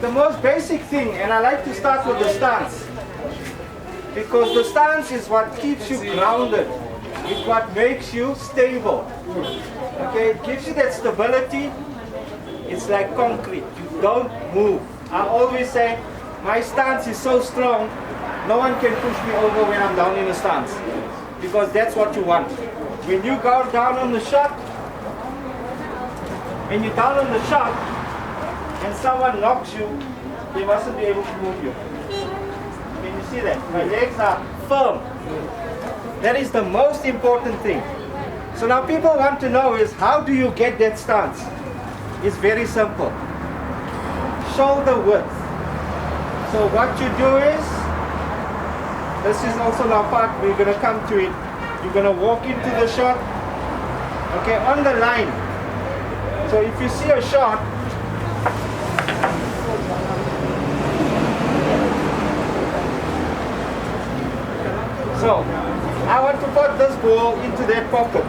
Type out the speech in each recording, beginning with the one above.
the most basic thing, and I like to start with the stance, because the stance is what keeps you grounded. It's what makes you stable. Okay, it gives you that stability. It's like concrete. You don't move. I always say, my stance is so strong, no one can push me over when I'm down in a stance. Because that's what you want. When you go down on the shot, when you're down on the shot, and someone knocks you, they mustn't be able to move you. Can you see that? My legs are firm. That is the most important thing. So now people want to know is, how do you get that stance? It's very simple. Shoulder width. So what you do is, this is also now part, we're going to come to it. You're going to walk into the shot, okay, on the line. So if you see a shot, so I want to put this ball into that pocket.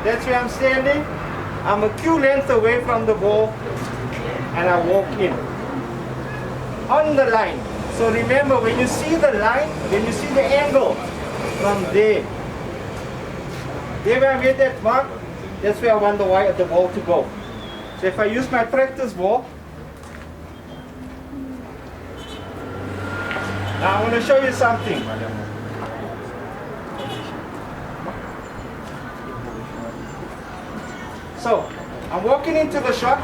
That's where I'm standing. I'm a cue length away from the ball, and I walk in. On the line. So remember, when you see the line, when you see the angle, from there where I made that mark, that's where I want the ball to go. So if I use my practice ball, now I want to show you something. So, I'm walking into the shot,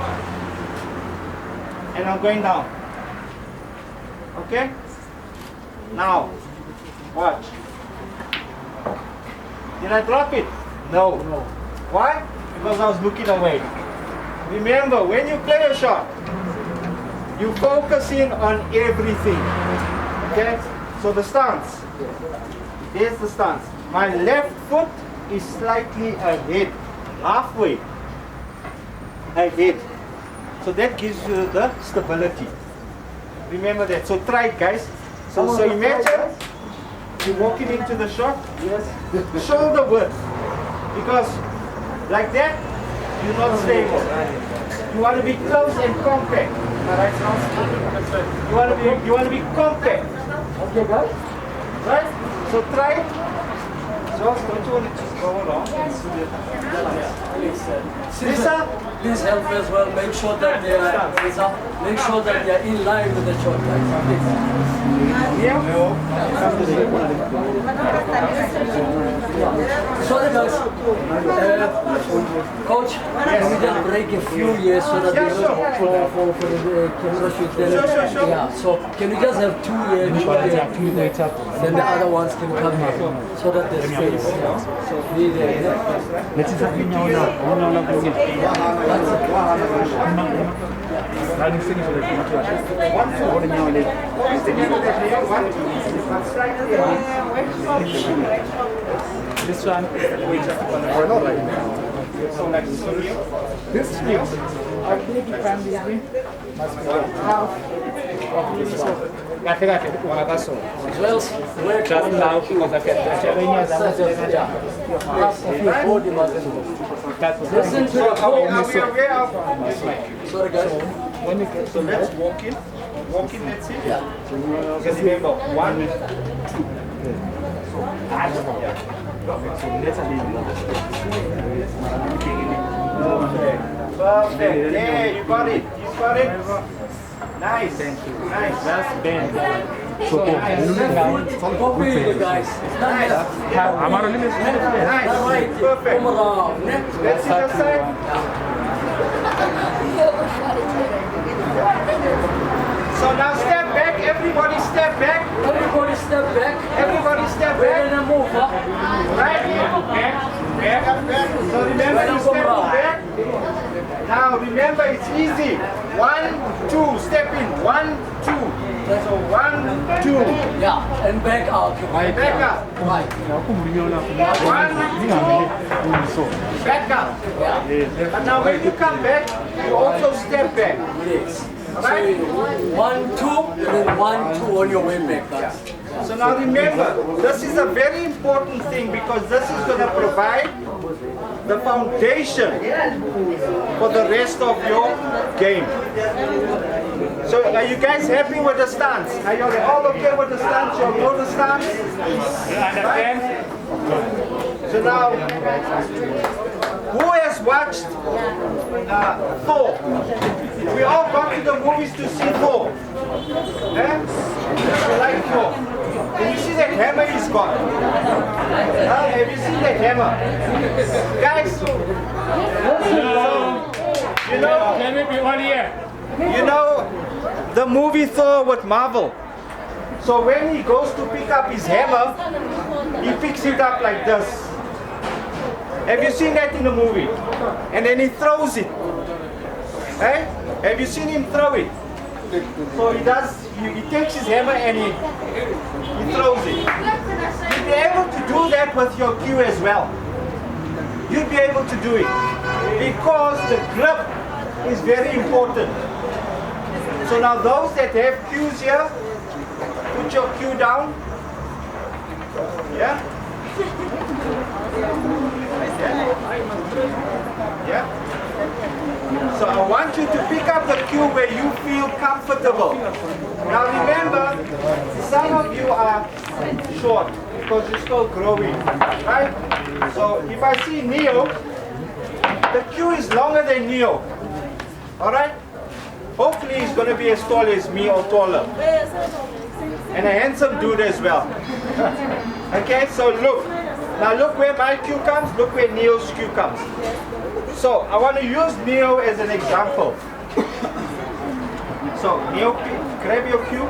and I'm going down. Okay? Now, watch. Did I drop it? No. Why? Because I was looking away. Remember, when you play a shot, you focus in on everything. Okay? So the stance. There's the stance. My left foot is slightly ahead. Halfway. Ahead. So that gives you the stability. Remember that. So try it, guys. So imagine you're walking into the shot. Yes. Shoulder width. Because like that, you're not stable. You want to be close and compact. Alright, you want to be compact. Okay, guys? Right? So try it. So don't you want to just go along? Please help me as well. Make sure that they are in line with the shot, guys. Sorry, guys. Coach, can we just break a few years so that for the camera shoot? Yeah. So can we just have 2 years? Then the other ones can come here so that there's space. Let's just this one or not right now. This here, I think you can be must be half of this one. Got it, one of us. Well, Just now because I get half of your body must be. Listen to the call. Sorry, guys. When you get, so let's walk in. Walk in, that's it. Yeah. Just remember, 1, 2. Perfect. Yeah, you got it. You got it. Nice. Thank you. Nice. That's bend. So copy you guys. Nice. Nice. Perfect. Let's see that side. So now step back. Everybody step back. Everybody step back. Everybody step We're back. gonna move up. Right here. Back. Back. So remember you step back. Now remember it's easy. 1, 2. Step in. 1, 2. So 1, 2. Yeah. And back out. Back up. Right. 1, 2. Back up. Yeah. But now when you come back, you also step back. Yes. Right? 1, 2, and then 1, 2 on your way back, guys. So now remember, this is a very important thing because this is going to provide the foundation for the rest of your game. So are you guys happy with the stance? Are you all okay with the stance? You all know the stance? Right? So now, who has watched Thor? We all got to the movies to see Thor. Eh? You like Thor? Can you see that hammer he's got? Have you seen that hammer? Guys, you know the movie Thor with Marvel. So when he goes to pick up his hammer, he picks it up like this. Have you seen that in the movie? And then he throws it. Eh? Have you seen him throw it? So he takes his hammer and he throws it. You'll be able to do that with your cue as well. You'll be able to do it. Because the grip is very important. So now those that have cues here, put your cue down. Yeah? Yeah? So I want you to pick up the cue where you feel comfortable. Now remember, some of you are short because you're still growing, right? So if I see Neo, the cue is longer than Neo. Alright? Hopefully he's going to be as tall as me or taller. And a handsome dude as well. Okay, so look. Now look where my cue comes, look where Neo's cue comes. So I want to use Neo as an example. So Neo, grab your cue.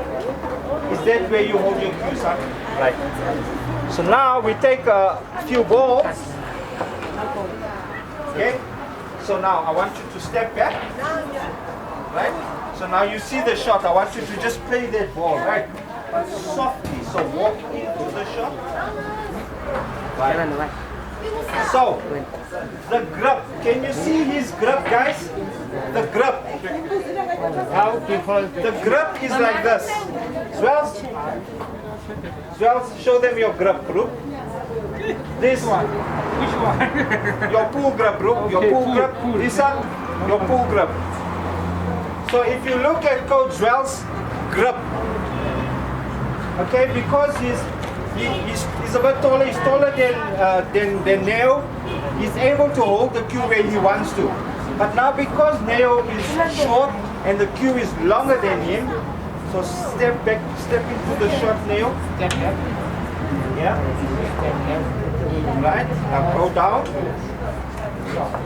Is that where you hold your cue, son? Right. So now we take a few balls. Okay. So now I want you to step back. Right. So now you see the shot. I want you to just play that ball, right? But softly. So walk into the shot. Right. So, the grip. Can you see his grip, guys? The grip. The grip is like this. Swells, show them your grip, group. This one. Which one? Your pull grip, group. Your pull grip. This up. Your pull grip. So if you look at Coach Zwell's grip, okay, because he's a bit taller, he's taller than Neo, he's able to hold the cue where he wants to. But now because Neo is short and the cue is longer than him, so step back, step into the shot, Neo. Step back. Yeah. Right, now go down.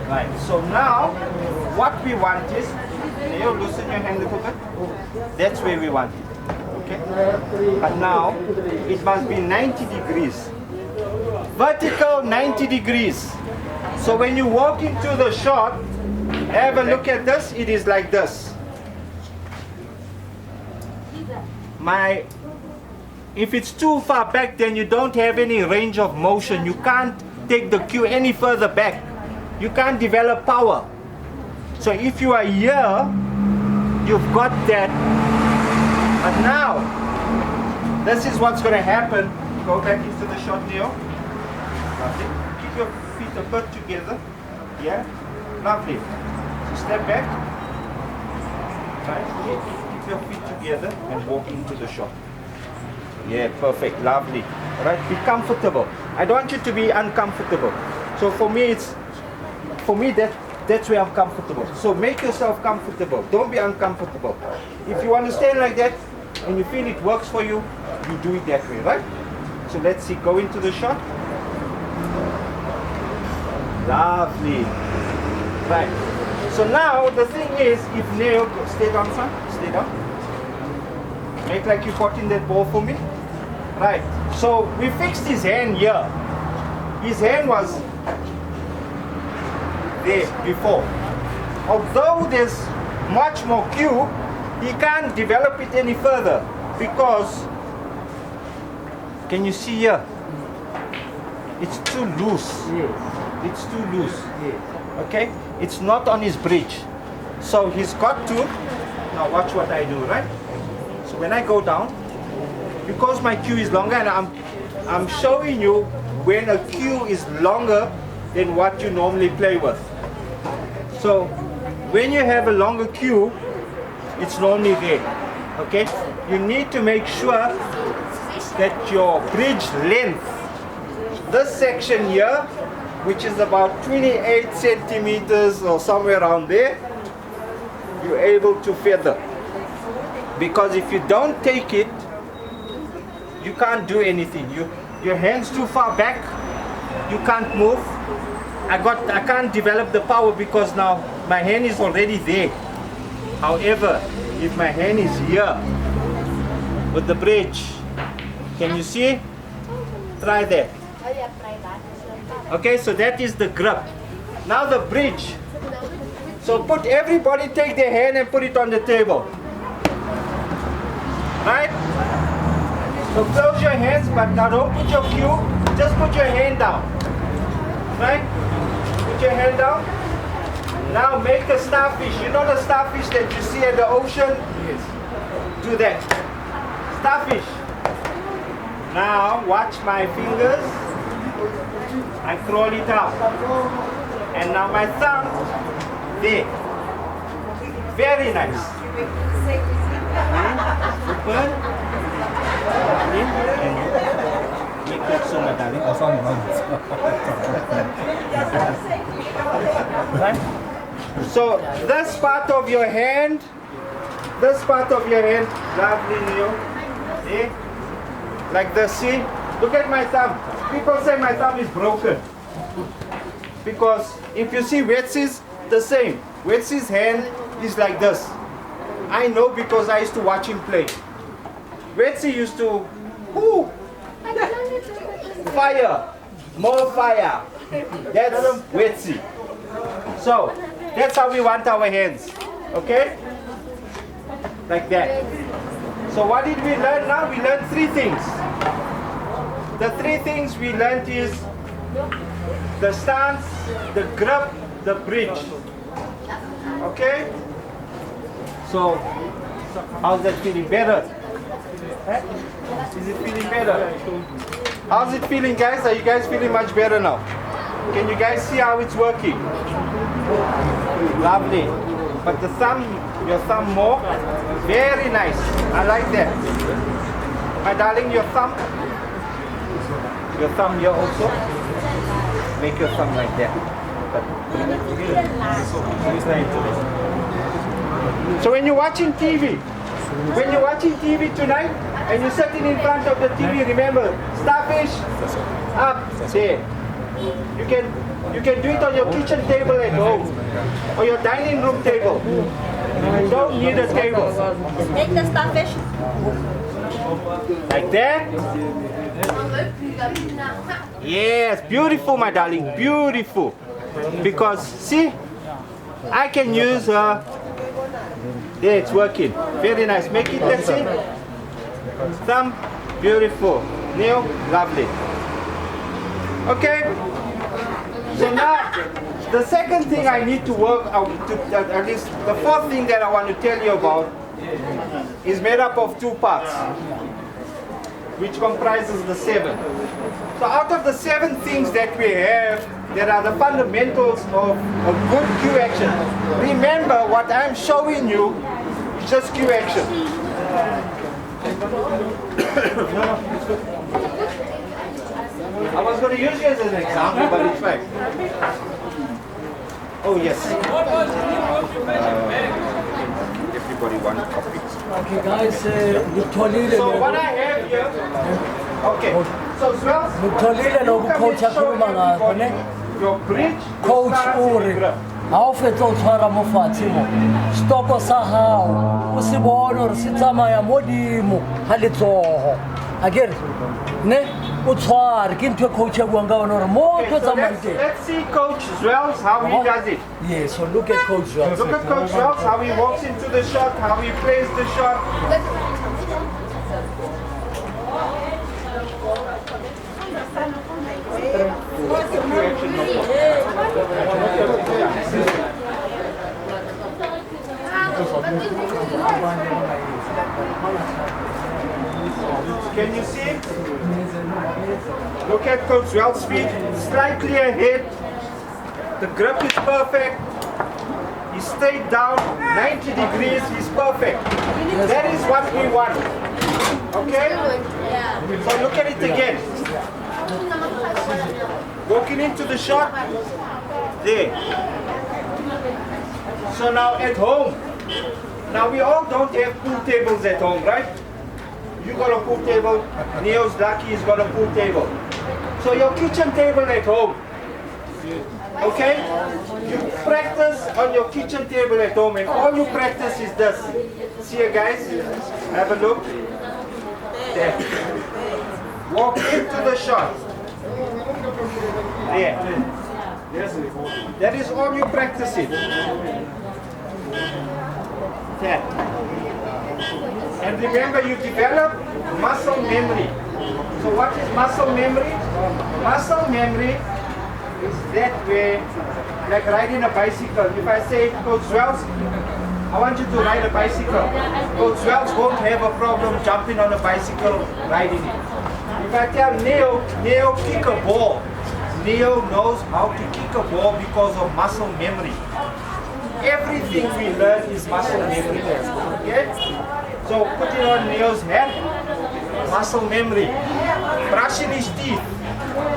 Right, so now what we want is, Neo, loosen your hand a little bit. That's where we want it. Okay? But now, it must be 90 degrees. Vertical 90 degrees. So when you walk into the shot, have a look at this, it is like this. If it's too far back, then you don't have any range of motion. You can't take the cue any further back. You can't develop power. So if you are here, you've got that. But now, this is what's going to happen. Go back into the shot, Neo. Lovely. Keep your feet a bit together. Yeah? Lovely. So step back. Right. Keep your feet together and walk into the shot. Yeah, perfect. Lovely. All right. Be comfortable. I don't want you to be uncomfortable. So for me, that's where I'm comfortable. So make yourself comfortable. Don't be uncomfortable. If you want to stand like that and you feel it works for you, you do it that way, right? So let's see. Go into the shot. Lovely. Right. So now the thing is, if Neo, stay down, son. Stay down. Make like you caught in that ball for me. Right. So we fixed his hand here. His hand was there before. Although there's much more cue, he can't develop it any further because, can you see here? It's too loose. It's too loose. Okay? It's not on his bridge. So he's got to Now watch what I do, right? So when I go down, because my cue is longer, and I'm showing you when a cue is longer than what you normally play with. So when you have a longer cue, it's normally there. Okay? You need to make sure that your bridge length, this section here, which is about 28 centimeters or somewhere around there, you're able to feather. Because if you don't take it, you can't do anything. Your hand's too far back, you can't move. I can't develop the power because now my hand is already there. However, if my hand is here with the bridge, can you see? Try that. Okay, so that is the grip. Now the bridge. So everybody take their hand and put it on the table. Right? So close your hands, but now don't put your cue, just put your hand down. Right? Put your hand down. Now make a starfish. You know the starfish that you see at the ocean? Yes. Do that. Starfish. Now watch my fingers. I crawl it up. And now my thumb there. Very nice. Open. Make that so, my darling. Right? So this part of your hand, lovely Neo. See? Like this, see? Look at my thumb. People say my thumb is broken. Because if you see Wetsy's, the same. Wetsy's hand is like this. I know because I used to watch him play. Wetsy used to, fire, more fire. That's Wetsy. So, that's how we want our hands. Okay? Like that. So what did we learn now? We learned 3 things. The 3 things we learned is the stance, the grip, the bridge. Okay? So, how's that feeling? Better? Is it feeling better? How's it feeling, guys? Are you guys feeling much better now? Can you guys see how it's working? Lovely. But the thumb, your thumb more, very nice. I like that. My darling, your thumb here also. Make your thumb like that. So when you're watching TV, tonight, and you're sitting in front of the TV, remember, starfish, up, there. You can do it on your kitchen table at home, or your dining room table. You don't need a table. Make the starfish. Like that. Yes, beautiful, my darling, beautiful. Because, see, I can use there, it's working. Very nice. Make it, let's see. Thumb, beautiful. Nail, lovely. Okay. So now, the second thing I need to work out, at least the 4th thing that I want to tell you about, is made up of 2 parts, which comprises the 7. So out of the 7 things that we have, there are the fundamentals of a good cue action. Remember, what I'm showing you is just cue action. I was going to use you as an example, but it's fine. Oh, yes. Everybody wants copies. Okay, guys, So what I have here, okay. So Swells, your bridge, Coach Uri, ha o fetsa o tshwara mo fatshe mo stopo sa hao o se bone gore se tsamaya modimo ga letsogo a kere ne o tshware ke ntho coach a buang ka bone gore mo tlo tsamayang teng. Let's see Coach Swells how he does it. Yes, so look at Coach Swells. Look at Coach Swells, how he walks into the shot, how he plays the shot. Can you see? Look at Coach Wells' feet, slightly ahead. The grip is perfect. He stayed down 90 degrees, he's perfect. That is what we want. Okay? So look at it again. Walking into the shot. There. So now at home. Now we all don't have pool tables at home, right? You got a pool table, Neo's lucky he's got a pool table. So your kitchen table at home. Okay? You practice on your kitchen table at home, and all you practice is this. See you guys? Have a look. There. Walk into the shot. There. That is all you practice in. There. And remember, you develop muscle memory. So what is muscle memory? Muscle memory is that way, like riding a bicycle. If I say, Coach Wells, I want you to ride a bicycle. Coach Wells won't have a problem jumping on a bicycle, riding it. If I tell Neo kick a ball, Neo knows how to kick a ball because of muscle memory. Everything we learn is muscle memory. Okay? So put it on Neo's head, muscle memory. Brushing his teeth.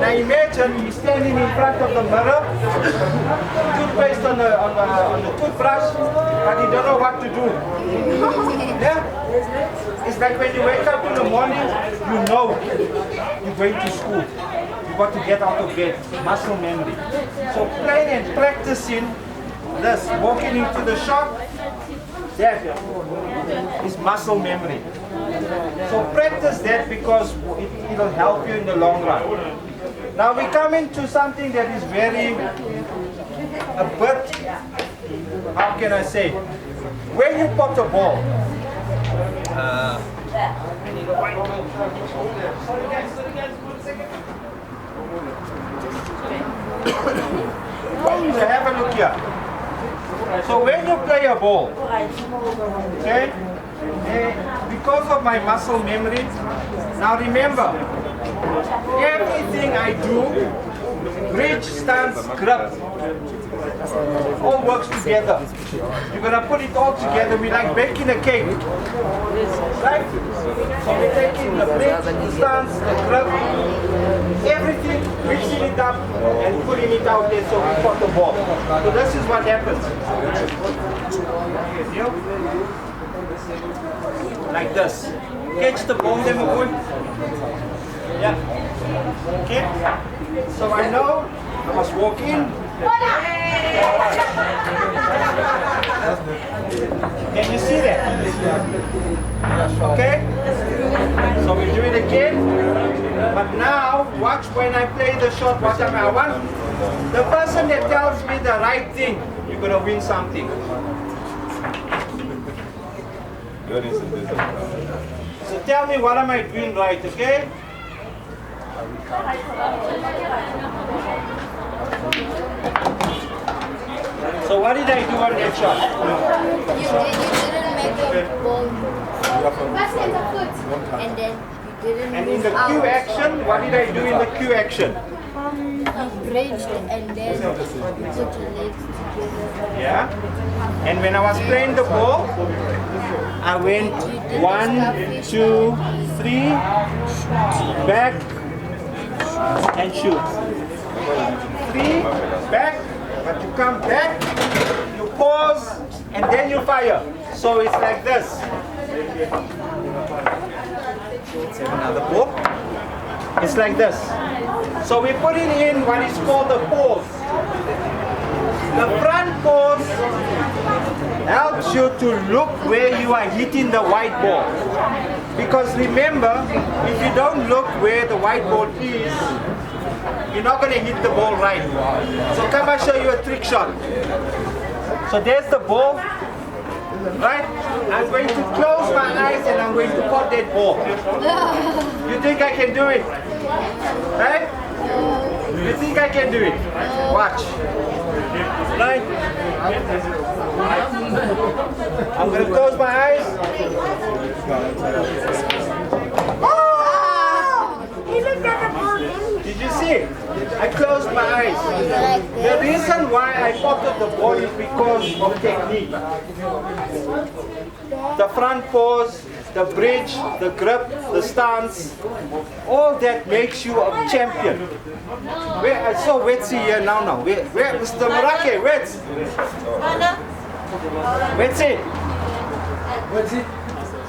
Now imagine he's standing in front of the mirror, toothpaste on the toothbrush, but he don't know what to do. Yeah? It's like when you wake up in the morning, you know you're going to school. You got to get out of bed. Muscle memory. So playing and practicing this, walking into the shop, that is muscle memory. So practice that because it'll help you in the long run. Now we come into something that is very, a bit, how can I say, when you pop a ball, so have a look here. So when you play a ball, okay, because of my muscle memory, now remember, everything I do, bridge, stance, grip, all works together. You're going to put it all together. We like baking a cake. Right? So we're taking the bridge, the stance, the grip, everything, mixing it up and putting it out there so we put the ball. So this is what happens. Like this. Catch the ball, then we're going. Yeah. Okay? So I know I must walk in. Can you see that? Okay? So we do it again. But now, watch when I play the shot, what I want. The person that tells me the right thing, you're going to win something. So tell me what am I doing right, okay? So what did I do on that shot? You didn't make a ball. And then you didn't And in the Q action, what did I do in the Q action? You bridged and then you put your legs together. Yeah. And when I was playing the ball, I went 1, 2, 3, back, and shoot. 3, back, but you come back, you pause, and then you fire. So it's like this. Let's have another ball. It's like this. So we're putting in what is called the pause. The front pause helps you to look where you are hitting the white ball. Because remember, if you don't look where the white ball is, you're not going to hit the ball right. So come and show you a trick shot. So there's the ball. Right? I'm going to close my eyes and I'm going to pot that ball. You think I can do it? Right? You think I can do it? Watch. Right? I'm going to close my eyes. Did you see? I closed my eyes. The reason why I potted the ball is because of technique. The front pose, the bridge, the grip, the stance, all that makes you a champion. Where I saw Wetsy here now. Where Mr. Morake, Wets? Wetsy?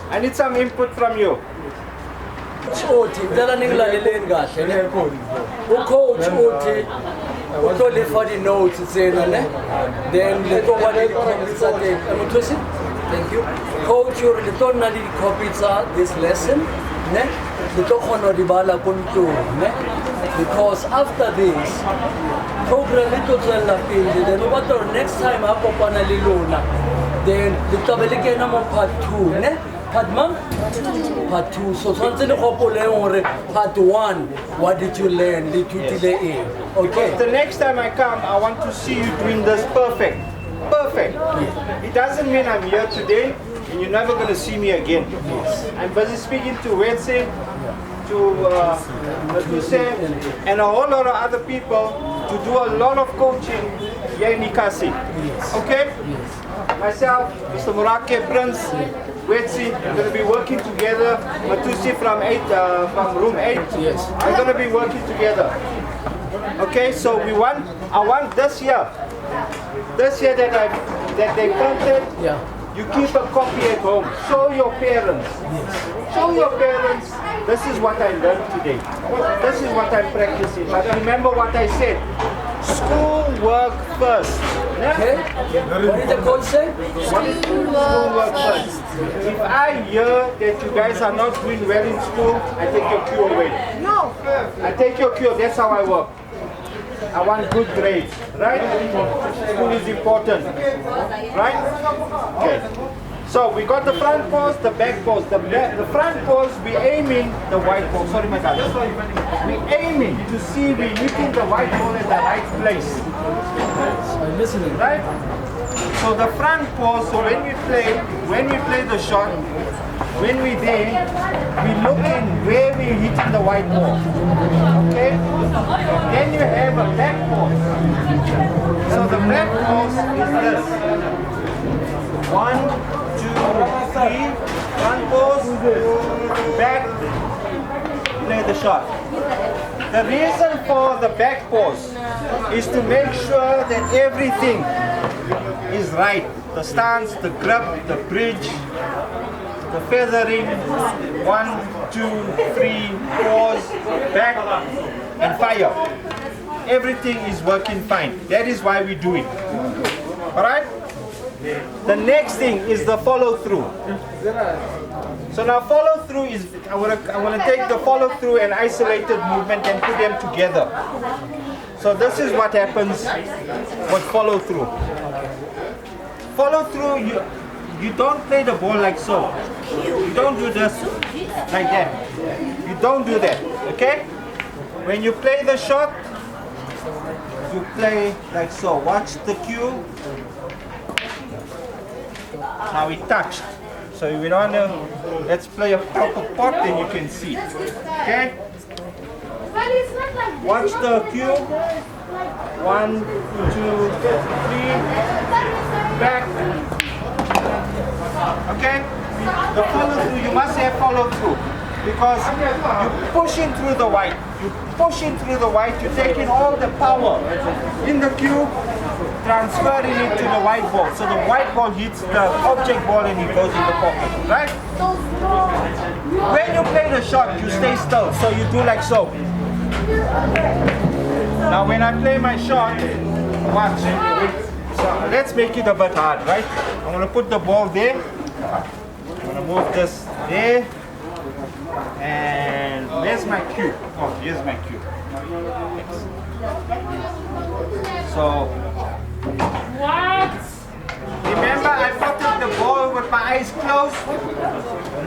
I need some input from you. Uthi ngicela ningilaleleni kahle ne ucoach uthi utolifa di notes tsena ne then le to wa di copies at the thank you coach you le to na di copies this lesson ne le to khona di bala kuntu ne because after this program it to tsela pele then what the next time a kopana le lona then le tabele ke na mo part 2 ne Part 2. So something part 1. What did you learn? Okay. Because the next time I come, I want to see you doing this perfect. Perfect. It doesn't mean I'm here today and you're never going to see me again. I'm busy speaking to Wetse, to Matuse, and a whole lot of other people to do a lot of coaching here in Ikasi. Okay? Myself, Mr. Morake, Prince, Wetsy, we're going to be working together. Matusi from room 8. Yes. We're going to be working together. Okay, so I want this year that they planted. Yeah. You keep a copy at home. Show your parents. Yes. Show your parents. This is what I learned today. This is what I'm practicing. But remember what I said. School work first. Okay. What did the coach say? School work first. If I hear that you guys are not doing well in school, I take your cue away. No. I take your cue. That's how I work. I want good grades, right? School is important, right? Okay. So we got the front pose, the back pose. The front pose, we aiming the white ball. Sorry, my God. We aiming to see we hitting the white ball at the right place. I'm listening. Right? So the front pose. So when we play the shot, when we there, we looking where we hitting the white ball. Okay? Then you have a back pose. So the back pose is this. 1, 2, 3. Front pose, back, play the shot. The reason for the back pose is to make sure that everything is right. The stance, the grip, the bridge, the feathering, 1, 2, 3, pause, back, and fire. Everything is working fine. That is why we do it. Alright? The next thing is the follow through. So now follow through is, I want to take the follow through and isolated movement and put them together. So this is what happens with follow through. Follow through, you don't play the ball like so. You don't do this like that. You don't do that, okay? When you play the shot, you play like so. Watch the cue. Now we touched. So if we don't know, let's play a proper pot and you can see. Okay? Watch the cue. 1, 2, 3. Back. Okay? The follow through, you must have follow through. Because you're pushing through the white. You're pushing through the white. You're taking all the power in the cue, transferring it to the white ball. So the white ball hits the object ball and it goes in the pocket. Right? When you play the shot, you stay still. So you do like so. Now when I play my shot, watch. So let's make it a bit hard, right? I'm going to put the ball there. I'm going to move this there. And where's my cue? Oh, here's my cue. So, what? Remember I potted the ball with my eyes closed?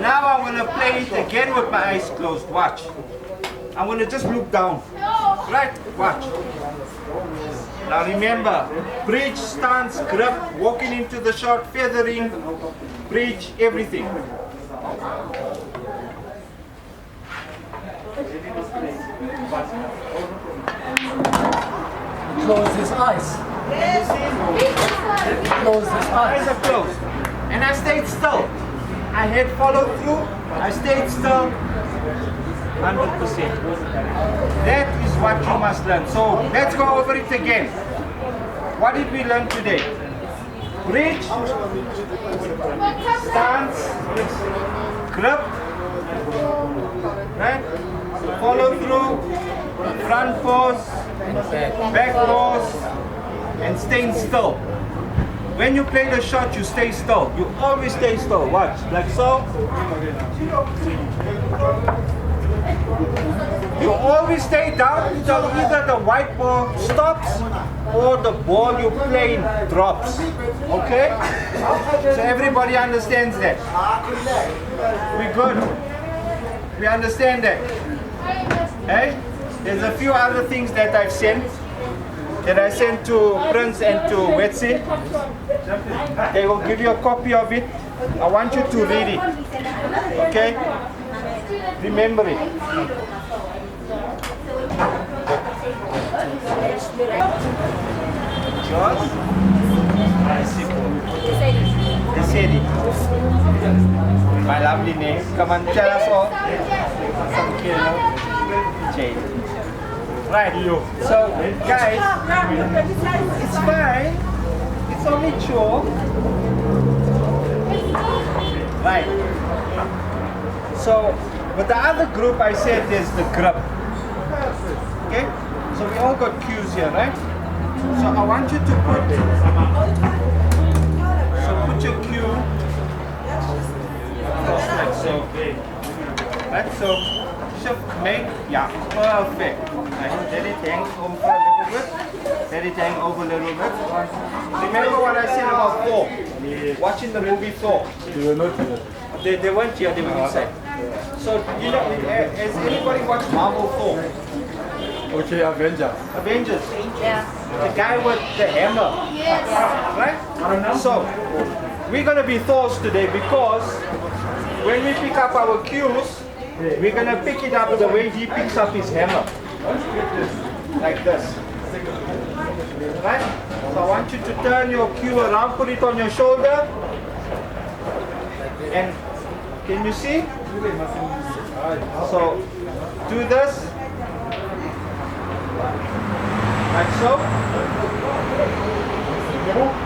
Now I'm going to play it again with my eyes closed. Watch. I'm going to just look down. Right? Watch. Now remember, bridge, stance, grip, walking into the shot, feathering, bridge, everything. Close his eyes. Close his Eyes eyes. are closed. And I stayed still. I had followed through. I stayed still. 100%. That is what you must learn. So let's go over it again. What did we learn today? Bridge, stance, grip, right? Follow through, front pose, back pose, and staying still. When you play the shot, you stay still. You always stay still. Watch, like so. You always stay down until either the white ball stops or the ball you playing drops. Okay? So everybody understands that. We good. We understand that. Hey? There's a few other things that I've sent. That I sent to Prince and to Feutzing. They will give you a copy of it. I want you to read it. Okay? Remember it. Yours? Desedi. My lovely name. Come on, tell us all. Jade. Right, so guys, it's fine. It's only chore. Right. So, with the other group, I said there's the grip. Okay? So we all got cues here, right? So I want you to put your cue across like so. Right? So shift, make, yeah, perfect. Right? Let it hang over a little bit. Let it hang over a little bit. Remember what I said about Thor? Watching the movie Thor. They weren't here, they were inside. So, you know, has anybody watched Marvel Thor? Okay, Avengers. Avengers? Yeah. The guy with the hammer. Yes. Right? So, we're going to be Thors today because when we pick up our cues, we're going to pick it up the way he picks up his hammer. Like this. Right? So I want you to turn your cue around, put it on your shoulder. And can you see? So do this. Like so.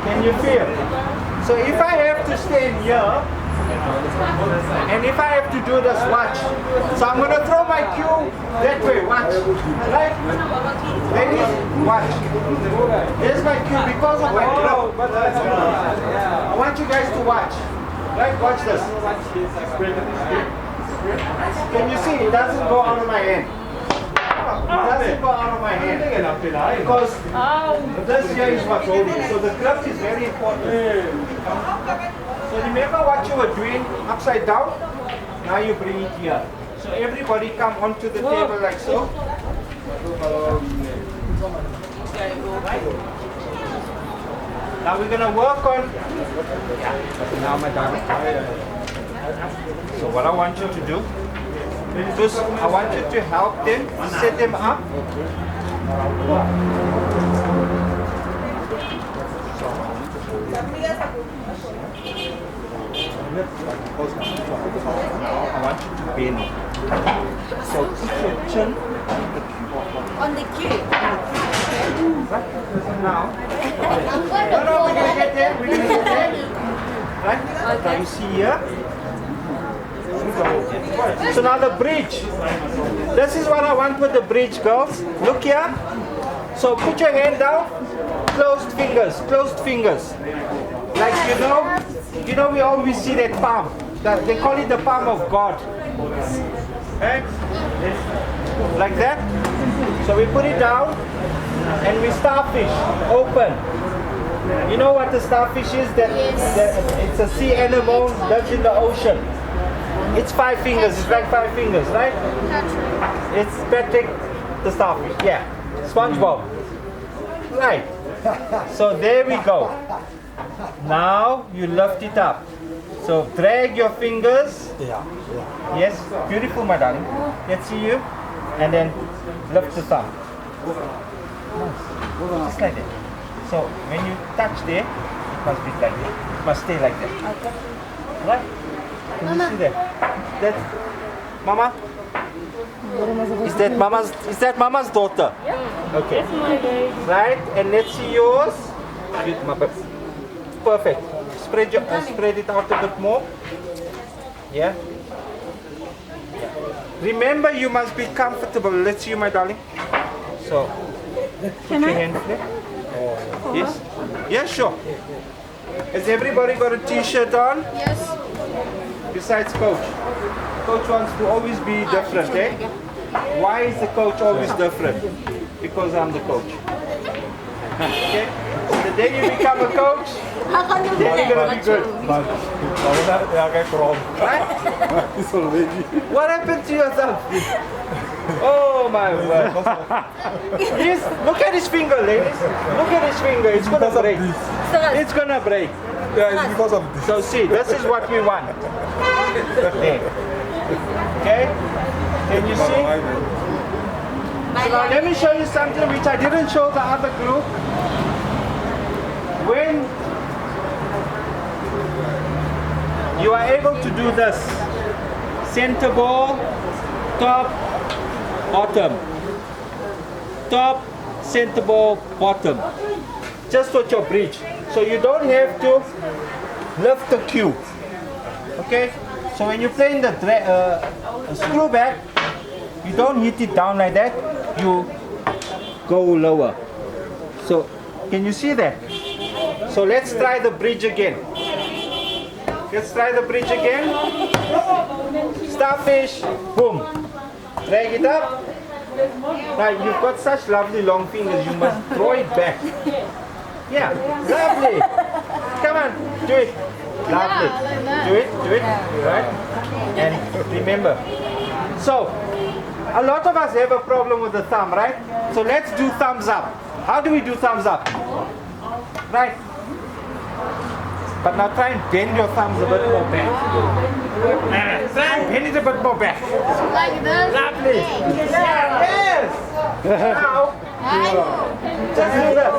Can you feel? So if I have to stand here, and if I have to do this, watch. So I'm going to throw my cue that way, watch. Right? Ladies, watch. Here's my cue because of my grip. I want you guys to watch. Right? Watch this. Can you see? It doesn't go out of my hand. It doesn't go out of my hand. Because this here is what's holding. So the grip is very important. So remember what you were doing upside down? Now you bring it here. So everybody come onto the table like so. Right? Now we're going to work on... Now my dog. So what I want you to do is I want you to help them, set them up. I want you to bend. So put your chin On the cue. now. No, we're going to get there. We're going to get there. Right? Now you see here. So now the bridge. This is what I want with the bridge, girls. Look here. So put your hand down. Closed fingers. Closed fingers. Like you know we always see that palm. They call it the palm of God. Okay? Like that. So we put it down and we starfish. Open. You know what the starfish is? It's a sea animal, lives in the ocean. It's 5 fingers, it's like 5 fingers, right? It's Patrick the starfish, yeah. SpongeBob. Right. So there we go. Now you lift it up. So drag your fingers. Yes, beautiful, my darling. Let's see you. And then lift the thumb. Nice. Just like that. So when you touch there, it must be like that. It must stay like that. Okay. Right? Can you see that? That's Mama? Is that Mama's daughter? Yeah. Okay. Right? And let's see yours. Perfect. Spread it out a bit more. Yeah. Remember, you must be comfortable. Let's see you, my darling. So, put your hand there. Yes? Yeah, sure. Has everybody got a t-shirt on? Yes. Besides coach. Coach wants to always be different, eh? Why is the coach always different? Because I'm the coach. Okay? So the day you become a coach, then you're gonna be good. Right? What happened to your thumb? Oh my word. Look at his finger, ladies. Look at his finger. It's gonna break. It's gonna break. Yeah, it's because of this. So see, this is what we want. There. Okay? Can you see? So now let me show you something which I didn't show the other group. When you are able to do this, center ball, top, bottom, top, center ball, bottom, just with your bridge. So you don't have to lift the cue. Okay? So when you're playing the screw back, you don't hit it down like that, you go lower. So can you see that? So let's try the bridge again. Let's try the bridge again. Starfish, boom. Drag it up. Now you've got such lovely long fingers, you must throw it back. Yeah, lovely. Come on, do it. Lovely. Do it, right? And remember. So, a lot of us have a problem with the thumb, right? So let's do thumbs up. How do we do thumbs up? Right? But now try and bend your thumbs a bit more back. Try and bend it a bit more back. Like this? Lovely. Yes. Now, just do that.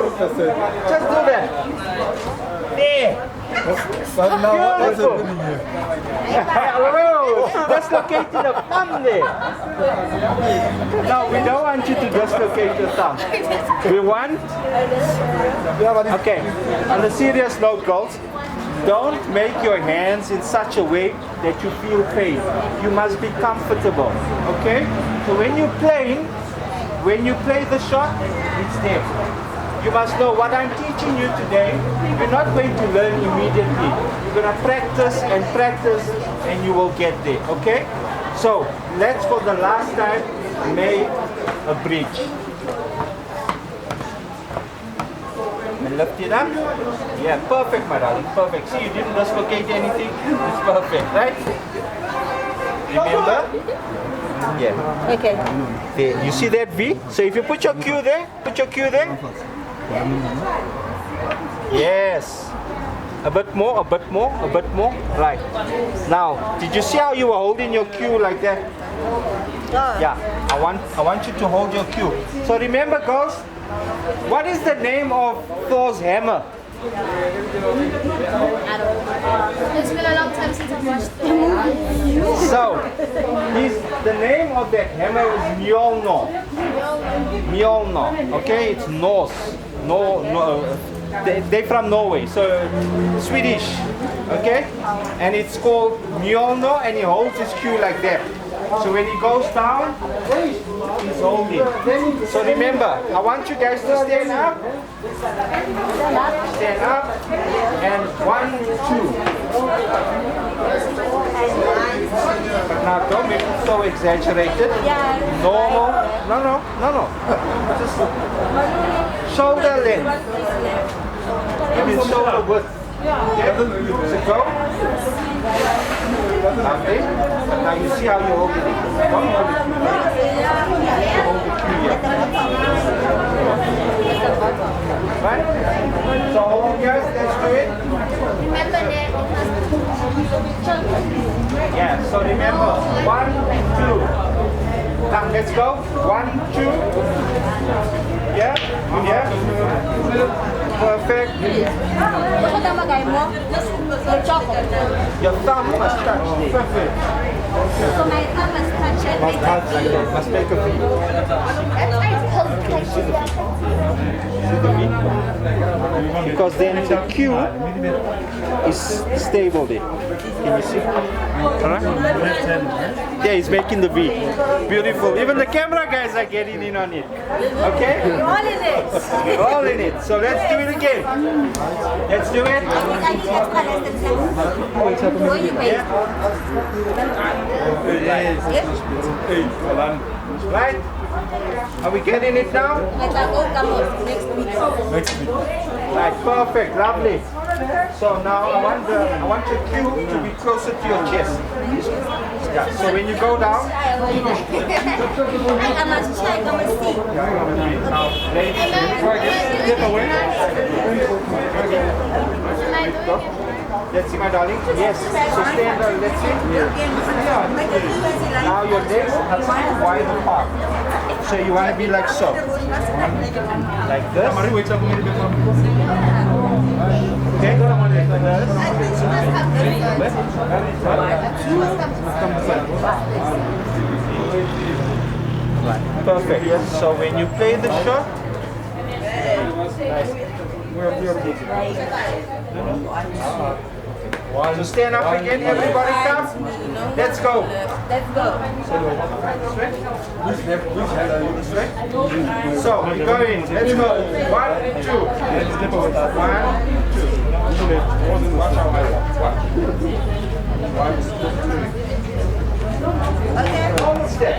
Just do that. There. But now what's Beautiful. happening here? Hello. Dislocating the thumb there. No, we don't want you to dislocate your thumb. We want... Okay, on a serious note, girls, don't make your hands in such a way that you feel pain. You must be comfortable, okay? So when you play the shot, it's there. You must know what I'm teaching you today, you're not going to learn immediately. You're going to practice and you will get there, okay? So, let's for the last time make a bridge. And lift it up. Yeah, perfect, my darling, perfect. See, you didn't dislocate anything. It's perfect, right? Remember? Yeah. Okay. There. You see that V? So if you put your cue there, Yes. A bit more. Right. Now, did you see how you were holding your cue like that? Yeah. I want you to hold your cue. So remember, girls, what is the name of Thor's hammer? It's been a long time since I've watched the movie. So, the name of that hammer is Mjolnir. Mjolnir. Okay, it's Norse. They're from Norway, so Swedish. Okay, and it's called Mjolnir, and he holds his cue like that. So when he goes down, he's holding. So remember, I want you guys to stand up. Stand up. And 1, 2. But now don't make it so exaggerated. Normal. No. Just shoulder length. I mean shoulder width. Does it go? Lovely. But now you see how you hold it. Don't hold it. You hold the cue here. Right? So all guys, let's do it. Remember that it has Yeah, so remember, 1, 2. Come, let's go. 1, 2. Yeah, yeah. Perfect. Ano tamagay mo? Your chocolate. Your thumb must touch. Perfect. So my thumb must touch it. Must touch like that. Must make a V. Because then the Q is stable there. Can you see? Yeah, he's making the V. Beautiful. Even the camera guys are getting in on it. Okay? All in it. All in it. So let's do it again. Let's do it. Right? Are we getting it now? Next week. Right, perfect, lovely. So now I want your cue to be closer to your chest. Yeah, so when you go down, I must check, I must see. now ladies, before I get step away. Let's see my darling. Yes. So stand up, let's see. Yeah. Now your legs are wide apart. So you want to be like so. Like this. Okay. Perfect. So when you play the shot, so stand up again, everybody come. Let's go. Let's go. So we're going. Let's go. 1, 2. 1, 2. Watch out, watch. 1, 2. Almost there.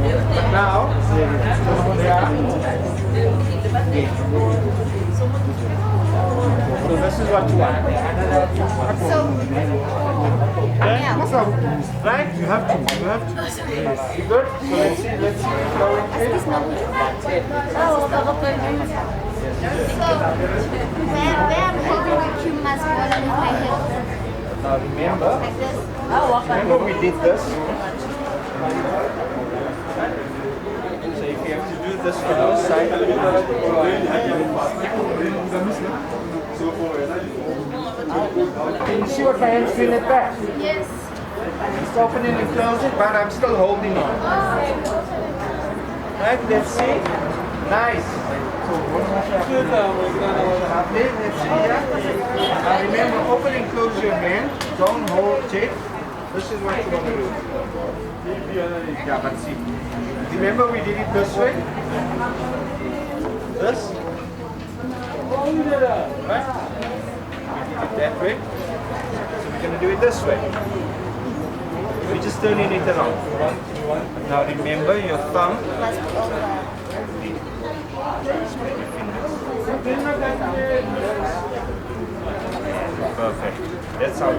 But now, yeah. So this is what you want. Right? You have to. You good? So let's see. Go into it. Where I'm holding the cue must follow with my hip. Now remember, Like this. remember we did this. So if you have to do this for those side, can you see what my hands feel at back? Yes. Just open it and close it, but I'm still holding it. Right, let's see. Nice. Lovely, let's see here. Now remember, open and close your hand. Don't hold it. This is what you want to do. Yeah, but see. Remember we did it this way? This? Right? We did it that way. So we're going to do it this way. We're just turning it around. Now remember your thumb. Must be over. Perfect. That's how.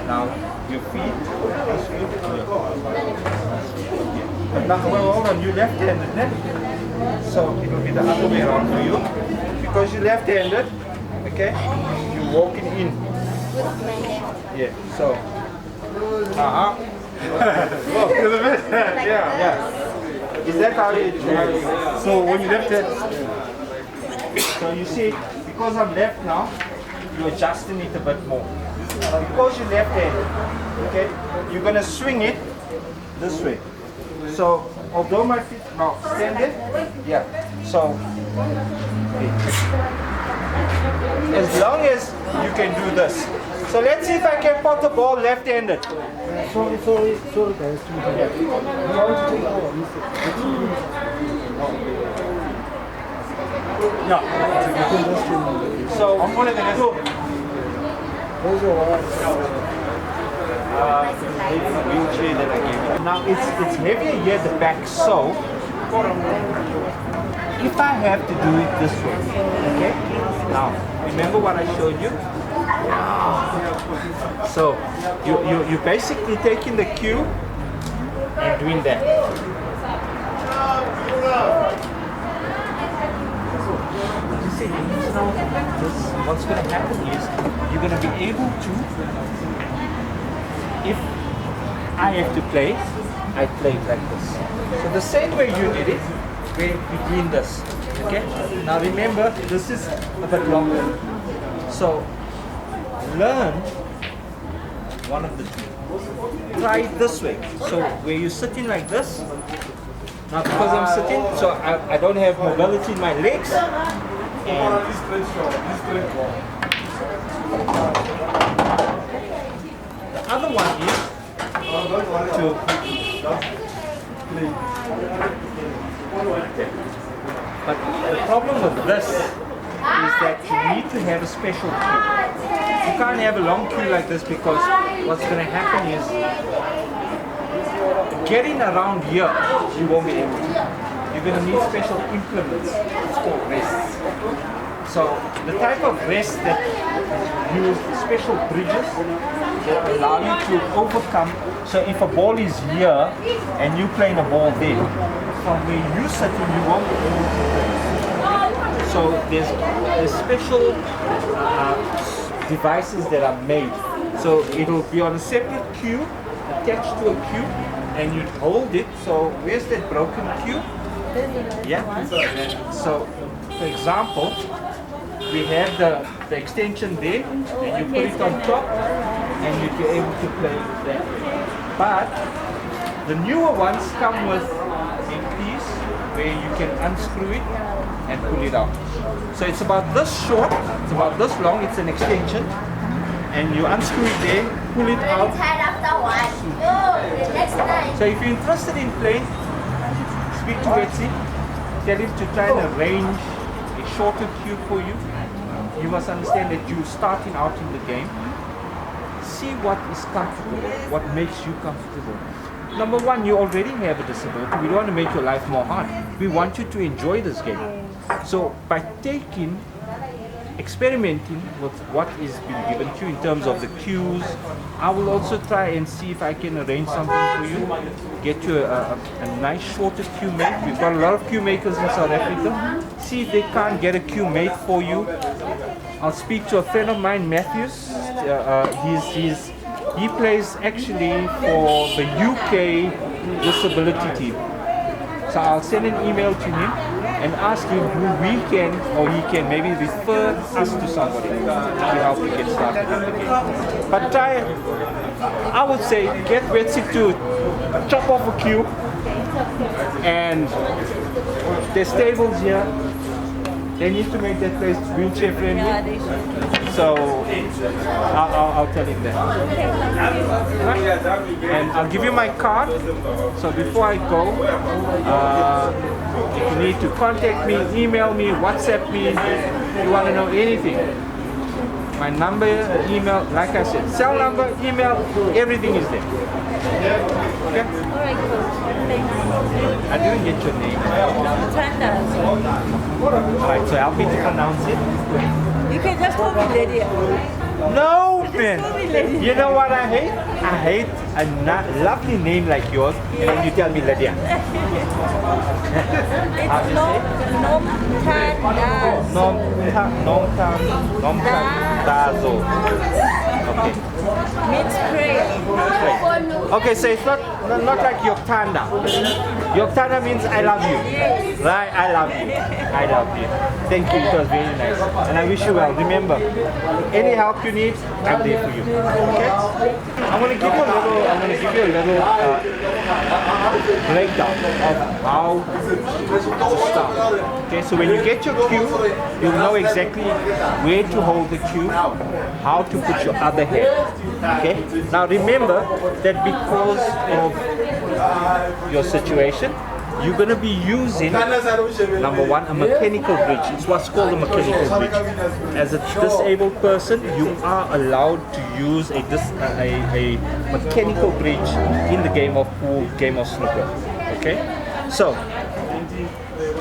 Now your feet. But now hold on, you left-handed, né? So it will be the other way around for you. Because you're left-handed, okay? You're walking in. With my left. Yeah. So. Yeah. Is that how you? So when you left-handed. So you see, because I'm left now, you're adjusting it a bit more. Because you're left-handed, okay, you're gonna swing it this way. So although my feet now stand it, yeah. So as long as you can do this. So let's see if I can pot the ball left-handed. Sorry guys. No. So I'm one of the two. Wheelchair that I gave you. Now it's heavier here at the back, so if I have to do it this way, okay? Now remember what I showed you? So you basically taking the cue and doing that. You see, now this, what's going to happen is you're going to be able to, if I have to play, I play like this. So the same way you did it, we're doing this. Okay? Now remember, this is a bit longer. So learn one of the two. Try it this way. So where you're sitting like this. Now because I'm sitting, so I don't have mobility in my legs. And the other one is but the problem with this is that you need to have a special cue. You can't have a long cue like this because what's going to happen is getting around here, you won't be able to. You're going to need special implements. It's called rests. So the type of rest that use special bridges that allow you to overcome. So if a ball is here and you're playing a ball there, from where you're sitting, you won't be able to play. So there's special devices that are made. So it'll be on a separate cue, attached to a cue, and you hold it. So where's that broken cue? Yeah. So for example, we have the extension there, and you put it on top, and you'll be able to play that. But the newer ones come with a piece where you can unscrew it and pull it out. So it's about this short, it's about this long, it's an extension, and you unscrew it there, pull it out. So if you're interested in playing, speak to Betsy, tell him to try and arrange a shorter cue for you. You must understand that you're starting out in the game. See what is comfortable, what makes you comfortable. Number one, you already have a disability. We don't want to make your life more hard. We want you to enjoy this game. So by experimenting with what is being given to you in terms of the cues, I will also try and see if I can arrange something for you, get you a nice shorter cue made. We've got a lot of cue makers in South Africa. See if they can't get a cue made for you. I'll speak to a friend of mine, Matthews. He plays actually for the UK disability team. So I'll send an email to him and ask him who we can, or he can maybe refer us to somebody to help you get started in the game. But I would say, get Betsy to chop off a cue, and there's tables here. They need to make that place wheelchair friendly. Yeah, they should. So I'll tell him that. And I'll give you my card. So before I go, if you need to contact me, email me, WhatsApp me, if you want to know anything. My number, email, like I said, cell number, email, everything is there. Okay? Alright, cool. Thanks. I didn't get your name. Alright, so help me to pronounce it. You can just call me Lydia. No, man. You know what I hate? I hate a lovely name like yours, and you tell me Lydia. It's Nomtandazo. Okay. Means pray. Okay, so it's not like Yoktanda. Yoktanda means I love you. Right? I love you. I love you. Thank you. It was very nice. And I wish you well. Remember, any help you need, I'm there for you. Okay? I'm going to give you a little breakdown of how to start. Okay, so when you get your cue, you'll know exactly where to hold the cue, how to put your other hand. Okay? Now remember that because of your situation, you're going to be using, number one, a mechanical bridge. It's what's called a mechanical bridge. As a disabled person, you are allowed to use a mechanical bridge in the game of pool, game of snooker. Okay? So,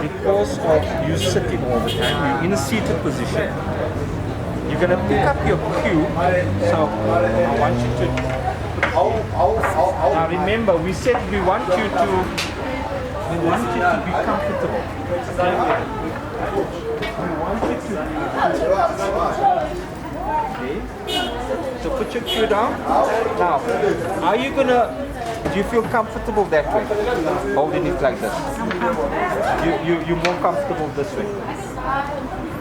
because of you sitting all the time, you're in a seated position, You're gonna pick up your cue. So I want you to. Now remember, we said we want you to be comfortable. We want you to be. Okay. So put your cue down. Now, are you gonna? Do you feel comfortable that way? Holding it like this. You're more comfortable this way.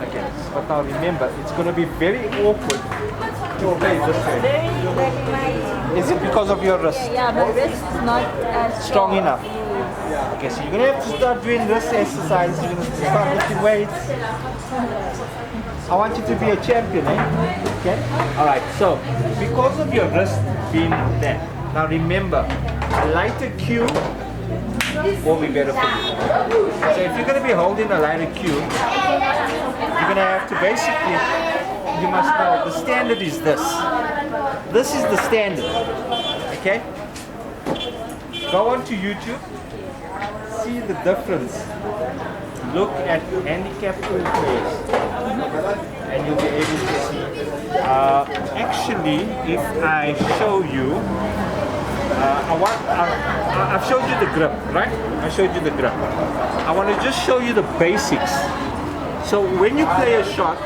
Okay. But now remember, it's gonna be very awkward to play this way. Very like my. Is it because of your wrist? Yeah, my wrist is not as Strong enough. Okay, so you're gonna have to start doing this exercise. You're gonna start lifting weights. I want you to be a champion, eh? Okay? Alright, so because of your wrist being there, now remember, a lighter cue will be better for you. So if you're gonna be holding a lighter cue, you're gonna have to basically, you must know, the standard is this. This is the standard. Okay? Go onto YouTube, see the difference. Look at handicapped players, and you'll be able to see. Actually, if I show you, I've showed you the grip, right? I showed you the grip. I want to just show you the basics. So when you play a shot,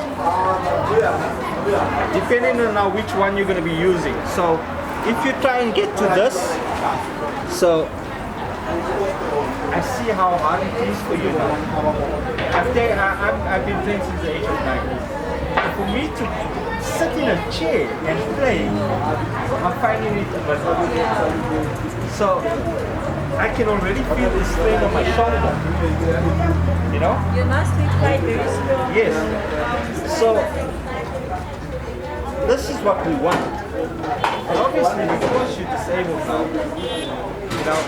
depending on now which one you're going to be using. So if you try and get to this, so I see how hard it is for you now. I've been playing since the age of 9. For me to sit in a chair and play, I'm finding it a bit. So I can already feel the strain on my shoulder. You know? You must be quite very strong. Yes. So this is what we want. And obviously because you're disabled now, you know,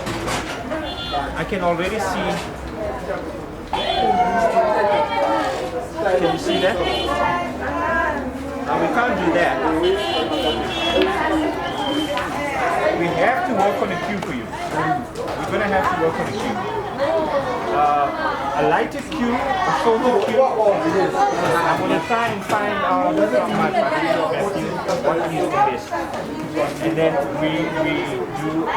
I can already see. Can you see that? Now we can't do that. We have to work on a cue for you. We're gonna have to work on a cue. A lighter cue, a shorter cue. I'm gonna try and find out what is the best. And then we do a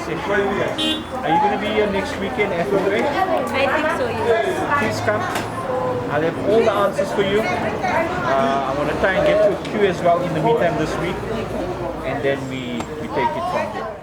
session. Are you gonna be here next weekend after the break? I think so, yes. Please come. I'll have all the answers for you. I want to try and get to a queue as well in the meantime this week, and then we take it from there.